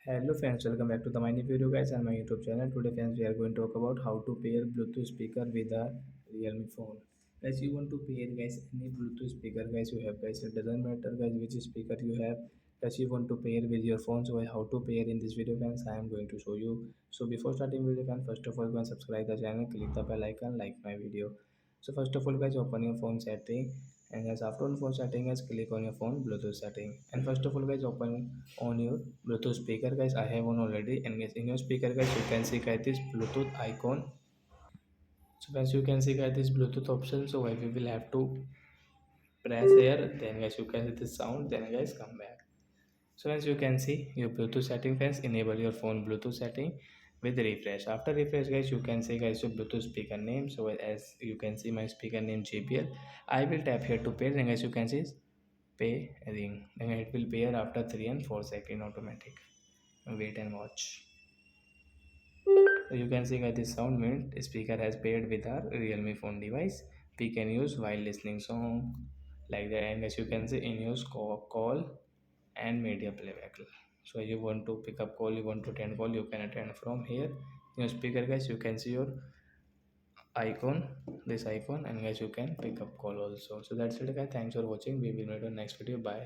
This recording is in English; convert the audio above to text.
Hello friends, welcome back to the my new video guys and my YouTube channel. Today friends, we are going to talk about how to pair Bluetooth speaker with a Realme phone. Guys, you want to pair guys any Bluetooth speaker guys you have guys. It doesn't matter guys which speaker you have. Guys, you want to pair with your phone. So how to pair in this video friends, I am going to show you. So before starting video friends, first of all go and subscribe the channel, click the bell icon, like my video. So first of all guys, open your phone setting, and guys after on phone setting guys, click on your phone Bluetooth setting, and first of all guys open on your Bluetooth speaker guys. I have one already, and guys in your speaker guys you can see guys this Bluetooth icon. So guys you can see guys this Bluetooth option. So we will have to press here, then guys you can see this sound, then guys come back. So as you can see your Bluetooth setting friends, enable your phone Bluetooth setting with refresh. After refresh guys you can see guys your Bluetooth speaker name. So as you can see my speaker name JBL. I will tap here to pair, and as you can see pay ring. Then it will pair after 3 and 4 second automatic. Wait and watch. So you can see that this sound meant speaker has paired with our Realme phone device. We can use while listening song like that, and as you can see in use call and media playback. So you want to pick up call, you want to attend call, you can attend from here. In your speaker guys you can see your icon, this icon, and guys you can pick up call also. So that's it guys, thanks for watching, we will meet on next video, bye.